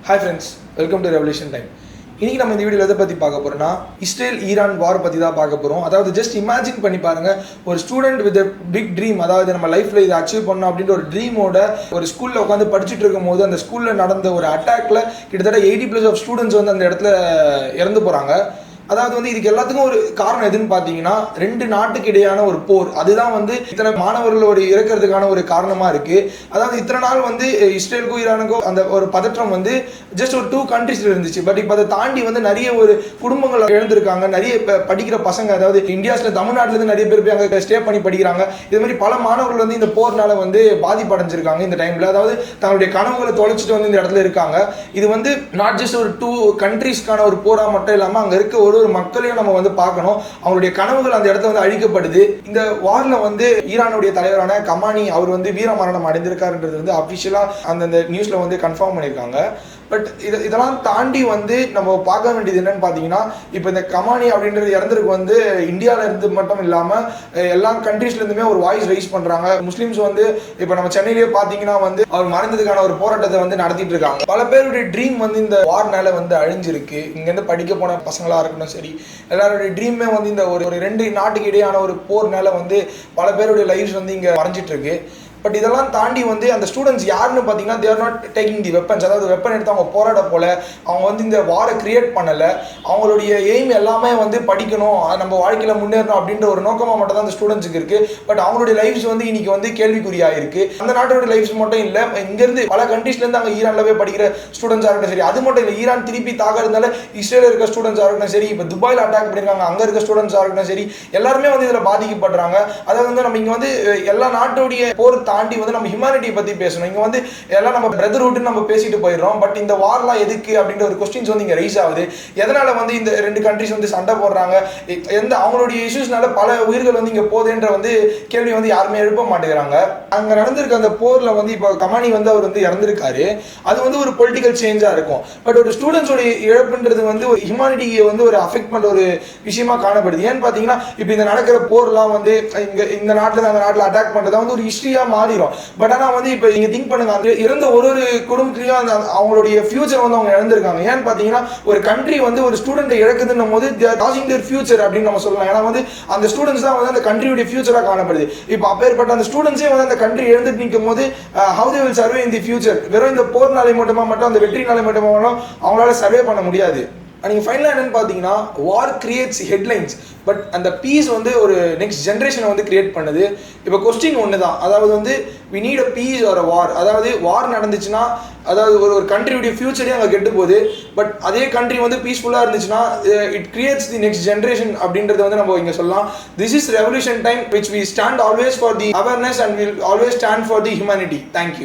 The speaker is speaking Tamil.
Hi friends, welcome to Revolution Time. இன்னைக்கு நம்ம இந்த வீடியோல எதை பத்தி பார்க்க போறோம்னா இஸ்ரேல் ஈரான் வார் பத்தி தான் பார்க்க போறோம். அதாவது ஜஸ்ட் இமேஜின் பண்ணி பாருங்க, ஒரு ஸ்டூடெண்ட் வித் பிக் ட்ரீம், அதாவது நம்ம லைஃப்ல இதை அச்சீவ் பண்ணணும் அப்படின்ற ஒரு ட்ரீமோட ஒரு ஸ்கூல்ல உட்காந்து படிச்சுட்டு இருக்கும் போது அந்த ஸ்கூல்ல நடந்த ஒரு அட்டாக்ல கிட்டத்தட்ட 80+ ஆஃப் ஸ்டூடெண்ட்ஸ் வந்து அந்த இடத்துல இறந்து போறாங்க. அதாவது வந்து இதுக்கு எல்லாத்துக்கும் ஒரு காரணம் எதுன்னு பார்த்தீங்கன்னா, ரெண்டு நாட்டுக்கு இடையான ஒரு போர். அதுதான் வந்து இத்தனை மாணவர்களோட இறக்கிறதுக்கான ஒரு காரணமா இருக்கு. அதாவது இத்தனை நாள் வந்து இஸ்ரேலுக்கும் ஈரானுக்கும் அந்த ஒரு பதற்றம் வந்து ஜஸ்ட் ஒரு 2 கண்ட்ரிஸ்ல இருந்துச்சு. பட் இப்போ அதை தாண்டி வந்து நிறைய ஒரு குடும்பங்கள் இழந்திருக்காங்க. நிறைய படிக்கிற பசங்க, அதாவது இந்தியாஸ்ல தமிழ்நாட்டுல இருந்து நிறைய பேர் போய் அங்கே ஸ்டே பண்ணி படிக்கிறாங்க. இது மாதிரி பல மாணவர்கள் வந்து இந்த போர்னால வந்து பாதிப்படைஞ்சிருக்காங்க இந்த டைம்ல. அதாவது தங்களுடைய கனவுகளை தொலைச்சிட்டு வந்து இந்த இடத்துல இருக்காங்க. இது வந்து நாட் ஜஸ்ட் ஒரு 2 கண்ட்ரிஸ்க்கான ஒரு போரா மட்டும் இல்லாமல் அங்கே இருக்க ஒரு மக்களையும் நம்ம வந்து பார்க்கணும். அவங்களுடைய கனவுகள் அந்த இடத்துல வந்து அழிக்கப்படுது. இந்த வார்ல வந்து ஈரானுடைய தலைவரான கமானி அவர் வந்து வீரமரணம் அடைந்திருக்காருன்றது வந்து அபிஷியலா அந்த நியூஸ்ல வந்து கன்ஃபார்ம் பண்ணியிருக்காங்க. பட் இதெல்லாம் தாண்டி வந்து நம்ம பார்க்க வேண்டியது என்னன்னு பார்த்தீங்கன்னா, இப்போ இந்த கமானி அப்படின்றது இறந்துருக்கு வந்து இந்தியாவில இருந்து மட்டும் இல்லாமல் எல்லா கண்ட்ரீஸ்ல இருந்துமே ஒரு வாய்ஸ் ரைஸ் பண்றாங்க. முஸ்லிம்ஸ் வந்து இப்போ நம்ம சென்னையிலேயே பார்த்தீங்கன்னா வந்து அவர் மறைந்ததுக்கான ஒரு போராட்டத்தை வந்து நடத்திட்டு இருக்காங்க. பல பேருடைய ட்ரீம் வந்து இந்த வார்னால வந்து அழிஞ்சிருக்கு. இங்கேருந்து படிக்க போன பசங்களா இருக்கணும் சரி, எல்லாருடைய ட்ரீமே வந்து இந்த ஒரு 2 நாட்டுக்கு இடையான ஒரு போர்னால வந்து பல பேருடைய லைஃப்ஸ் வந்து இங்கே மறைஞ்சிட்டு இருக்கு. பட் இதெல்லாம் தாண்டி வந்து அந்த ஸ்டூடெண்ட்ஸ் யாருன்னு பார்த்தீங்கன்னா, தேர் நாட் டேக்கிங் தி வெப்பன்ஸ். அதாவது வெப்பன் எடுத்து அவங்க போராட போல, அவங்க வந்து இந்த வாரை கிரியேட் பண்ணலை. அவங்களுடைய எய்ம் எல்லாமே வந்து படிக்கணும், நம்ம வாழ்க்கையில் முன்னேறணும் அப்படின்ற ஒரு நோக்கமாக மட்டும் தான் அந்த ஸ்டூடெண்ட்ஸுக்கு இருக்கு. பட் அவங்களுடைய லைஃப்ஸ் வந்து இன்னைக்கு வந்து கேள்விக்குறியாக இருக்கு. அந்த நாட்டோட லைஃப்ஸ் மட்டும் இல்லை, இங்கேருந்து பல கண்ட்ரீஸ்லேருந்து அங்கே ஈரானில் போய் படிக்கிற ஸ்டூடெண்ட்ஸாக இருக்கட்டும் சரி, அது மட்டும் இல்லை, ஈரான் திருப்பி தாக்கிறதுனால இஸ்ரேலில் இருக்க ஸ்டூடெண்ட்ஸாக இருக்கட்டும் சரி, இப்போ துபாயில் அட்டாக் பண்ணியிருக்காங்க, அங்கே இருக்க ஸ்டூடெண்ட்ஸாக இருக்கட்டும் சரி, எல்லாருமே வந்து இதில் பாதிக்கப்படுறாங்க. அதாவது வந்து நம்ம இங்கே வந்து எல்லா நாட்டுடைய போர் தாண்டி வந்து நம்ம ஹியூமனிட்டியை பத்தி பேசணும். இங்க வந்து எல்லாம் நம்ம பிரதர்ஹுட்னு நம்ம பேசிட்டு போயிடுறோம். பட் இந்த வார்லாம் எதுக்கு அப்படின்ற ஒரு கொஸ்டின்ஸ் வந்து இங்க ரைஸ் ஆகுது. எதனால வந்து இந்த 2 கண்ட்ரிஸ் வந்து சண்டை போடுறாங்க, எந்த அவங்களுடைய இஷ்யூஸ்னால பல உயிர்கள் வந்து இங்க போகுதுன்ற வந்து கேள்வி வந்து யாருமே எழுப்ப மாட்டேங்கிறாங்க. அங்க நடந்திருக்க அந்த போர்ல வந்து இப்போ கமானி வந்து அவர் வந்து இறந்திருக்காரு. அது வந்து ஒரு பொலிட்டிக்கல் சேஞ்சா இருக்கும். பட் ஒரு ஸ்டூடெண்ட்ஸோட இழப்புன்றது வந்து ஒரு ஹியூமனிட்டியை வந்து ஒரு அஃபெக்ட் பண்ற ஒரு விஷயமா காணப்படுது. ஏன்னு பாத்தீங்கன்னா, இப்போ இந்த நடக்கிற போர்லாம் வந்து இந்த நாட்டுல அந்த நாட்டுல அட்டாக் பண்றதா வந்து ஒரு ஹிஸ்டரியா மாறிடும். பட் ஆனா வந்து இப்போ நீங்க திங்க் பண்ணுங்க, அந்த இறந்த ஒரு குடும்பத்திலையும் அந்த அவங்களுடைய ஃபியூச்சர் வந்து அவங்க இழந்திருக்காங்க. ஏன்னு பாத்தீங்கன்னா, ஒரு கண்ட்ரி வந்து ஒரு ஸ்டூடெண்ட் இழக்குதுன்னும் போது லாசிங் தேர் ஃபியூச்சர் அப்படின்னு நம்ம சொல்லலாம். ஏன்னா வந்து அந்த ஸ்டூடெண்ட்ஸ் தான் வந்து அந்த கண்ட்ரியுடைய ஃபியூச்சரா காணப்படுது. இப்போ அப்பேற்பட்ட அந்த ஸ்டூடெண்ட்ஸே வந்து அந்த கண்ட்ரி எழுந்துட்டு நிற்கும் போது how they will survey in the future. வெறும் இந்த போர்னாலே மட்டும் அந்த வெற்றினாலே மட்டும் அவங்களால சர்வே பண்ண முடியாது. நீங்கள் ஃபைனலாக என்னன்னு பார்த்தீங்கன்னா, வார் கிரியேட்ஸ் ஹெட்லைன்ஸ், பட் அந்த பீஸ் வந்து ஒரு நெக்ஸ்ட் ஜென்ரேஷனை வந்து கிரியேட் பண்ணுது. இப்போ கொஸ்டின் ஒன்று தான், அதாவது வந்து we need a peace or a war. அதாவது வார் நடந்துச்சுன்னா, அதாவது ஒரு கண்ட்ரியுடைய ஃபியூச்சரே அங்கே கெட்டு போகுது. பட் அதே கண்ட்ரி வந்து பீஸ்ஃபுல்லாக இருந்துச்சுன்னா it creates the next generation அப்படின்றத வந்து நம்ம இங்கே சொல்லலாம். This is revolution time which we stand always for the awareness and will always stand for the humanity. Thank you.